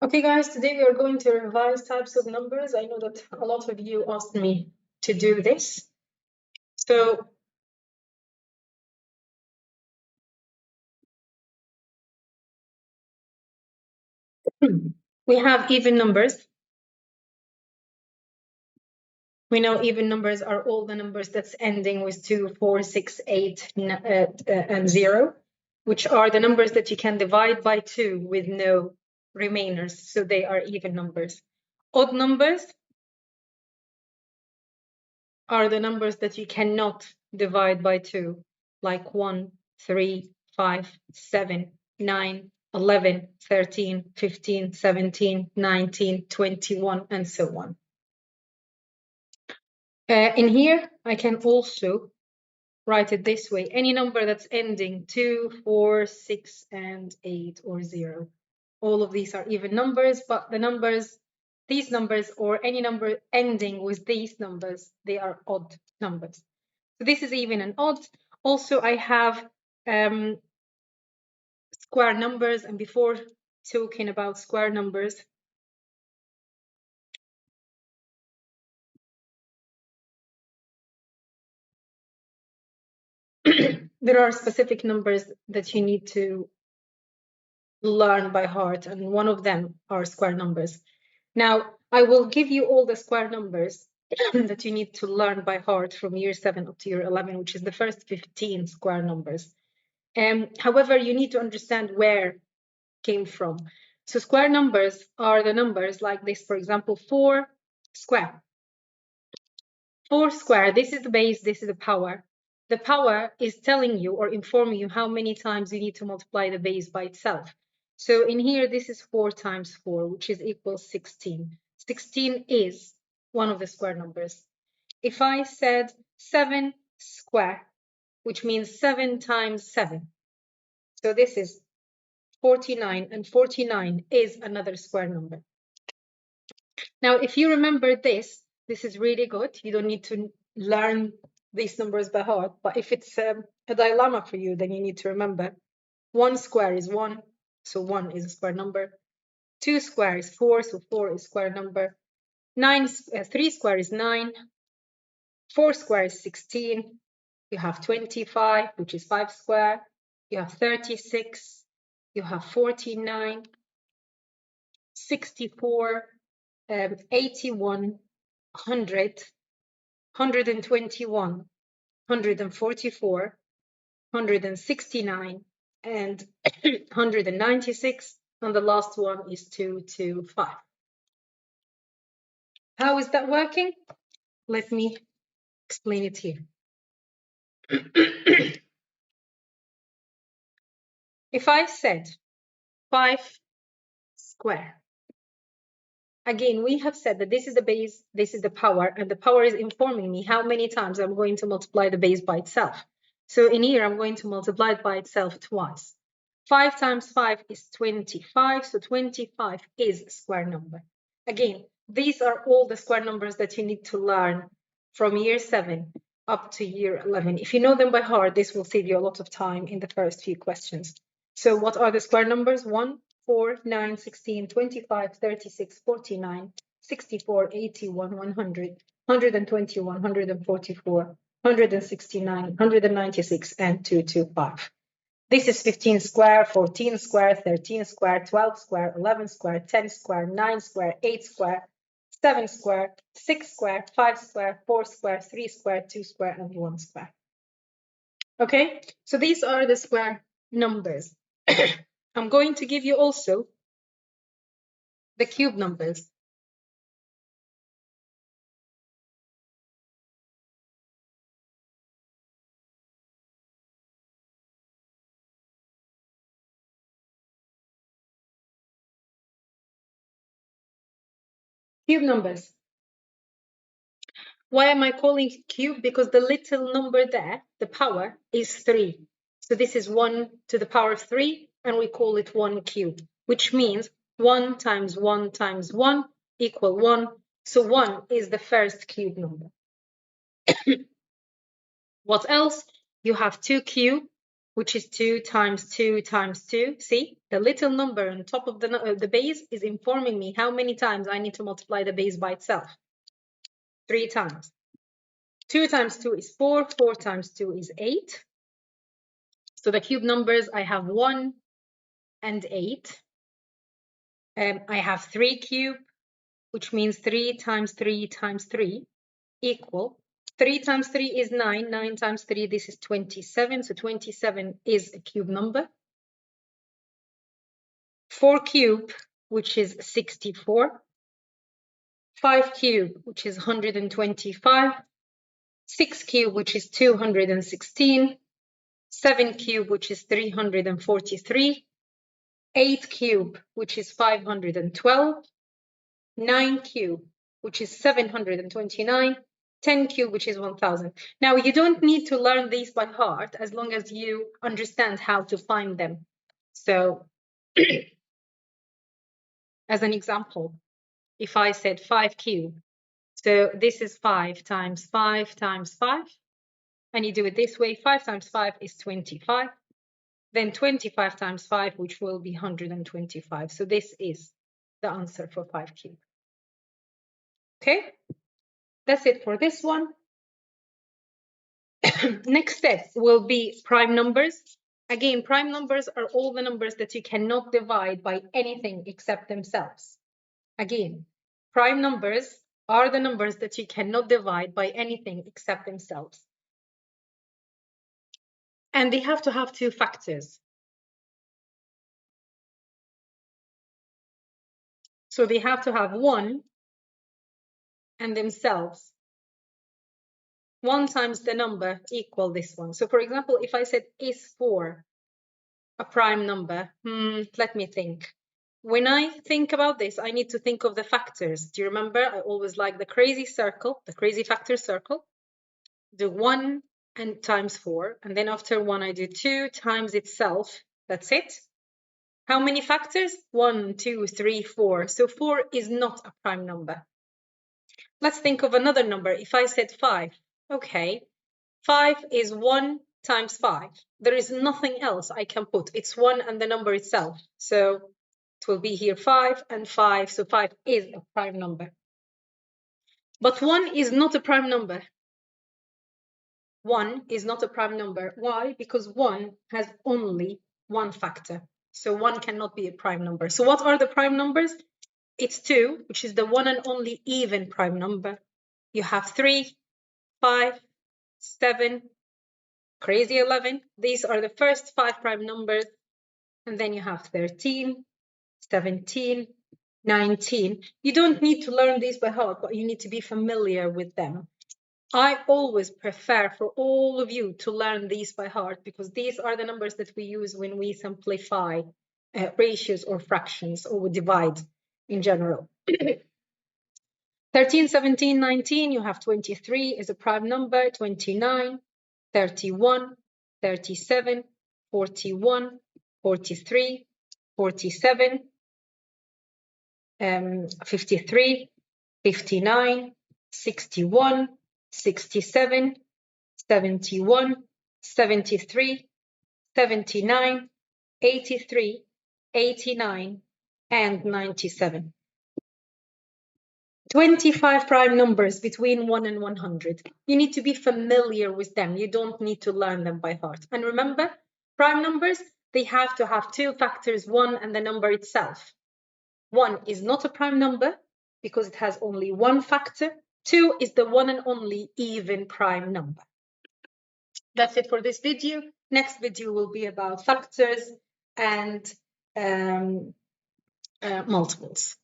Okay, guys, today we are going to revise types of numbers. I know that a lot of you asked me to do this. So we have even numbers. We know even numbers are all the numbers that's ending with 2, 4, 6, 8, and 0, which are the numbers that you can divide by 2 with no remainers. So they are even numbers. Odd numbers are the numbers that you cannot divide by 2, like 1, 3, 5, 7, 9, 11, 13, 15, 17, 19, 21, and so on. In here, I can also write it this way. Any number that's ending 2, 4, 6, and 8, or 0. All of these are even numbers, but the numbers, these numbers, or any number ending with these numbers, they are odd numbers. So this is even and odd. Also, I have square numbers, and before talking about square numbers, there are specific numbers that you need to learn by heart, and one of them are square numbers. Now, I will give you all the square numbers that you need to learn by heart from year 7 up to year 11, which is the first 15 square numbers. However, you need to understand where came from. So square numbers are the numbers like this, for example, 4 square. 4 square, this is the base, this is the power. The power is telling you or informing you how many times you need to multiply the base by itself. So in here, this is 4 times 4, which is equal 16. 16 is one of the square numbers. If I said 7 square, which means 7 times 7. So this is 49, and 49 is another square number. Now, if you remember this is really good. You don't need to learn these numbers by heart, but if it's a dilemma for you, then you need to remember 1 square is 1, so 1 is a square number. 2 square is 4, so 4 is a square number. 3 square is 9. 4 square is 16. You have 25, which is 5 square. You have 36. You have 49, 64, 81, 100, 121, 144, 169, and 196, and the last one is 225. How is that working? Let me explain it here. If I said 5 square, again, we have said that this is the base, this is the power, and the power is informing me how many times I'm going to multiply the base by itself. So in here, I'm going to multiply it by itself twice. 5 times 5 is 25, so 25 is a square number. Again, these are all the square numbers that you need to learn from year 7 up to year 11. If you know them by heart, this will save you a lot of time in the first few questions. So what are the square numbers? 1, 4, 9, 16, 25, 36, 49, 64, 81, 100, 121, 144, 169, 196, and 225. This is 15 square, 14 square, 13 square, 12 square, 11 square, 10 square, 9 square, 8 square, 7 square, 6 square, 5 square, 4 square, 3 square, 2 square, and 1 square. Okay, so these are the square numbers. I'm going to give you also the cube numbers. Cube numbers. Why am I calling it cube? Because the little number there, the power, is 3. So this is 1 to the power of 3, and we call it 1 cube, which means 1 times 1 times 1 equal 1. So 1 is the first cube number. What else? You have 2 cube, which is 2 times 2 times 2. See, the little number on top of the base is informing me how many times I need to multiply the base by itself. 3 times. 2 times 2 is 4. 4 times 2 is 8. So the cube numbers, I have 1 and 8. I have 3 cube, which means 3 times 3 times 3 equal. 3 times 3 is 9. 9 times 3, this is 27. So 27 is a cube number. 4 cube, which is 64. 5 cube, which is 125. 6 cube, which is 216. 7 cube, which is 343. 8 cube, which is 512. 9 cube, which is 729. 10 cube, which is 1000. Now, you don't need to learn these by heart as long as you understand how to find them. So, as an example, if I said 5 cube, so this is 5 times 5 times 5, and you do it this way, 5 times 5 is 25, then 25 times 5, which will be 125. So this is the answer for 5 cube. Okay, that's it for this one. Next step will be prime numbers. Again, prime numbers are all the numbers that you cannot divide by anything except themselves. Again, prime numbers are the numbers that you cannot divide by anything except themselves. And they have to have 2 factors. So they have to have 1 and themselves. 1 times the number equal this one. So for example, if I said is 4 a prime number, let me think. When I think about this, I need to think of the factors. Do you remember? I always like the crazy circle, the crazy factor circle. Do 1 and times 4, and then after 1, I do 2 times itself. That's it. How many factors? 1, 2, 3, 4. So 4 is not a prime number. Let's think of another number. If I said 5, okay, 5 is 1 times 5. There is nothing else I can put. It's 1 and the number itself. So it will be here 5 and 5. So 5 is a prime number. But 1 is not a prime number. 1 is not a prime number. Why? Because 1 has only 1 factor. So 1 cannot be a prime number. So what are the prime numbers? It's 2, which is the one and only even prime number. You have 3, 5, 7, crazy 11. These are the first 5 prime numbers. And then you have 13, 17, 19. You don't need to learn these by heart, but you need to be familiar with them. I always prefer for all of you to learn these by heart because these are the numbers that we use when we simplify ratios or fractions or we divide in general. 13, 17, 19, you have 23 is a prime number, 29, 31, 37, 41, 43, 47, 53, 59, 61, 67, 71, 73, 79, 83, 89, and 97. 25 prime numbers between 1 and 100. You need to be familiar with them. You don't need to learn them by heart. And remember, prime numbers, they have to have 2 factors, 1 and the number itself. 1 is not a prime number because it has only 1 factor. 2 is the one and only even prime number. That's it for this video. Next video will be about factors and multiples.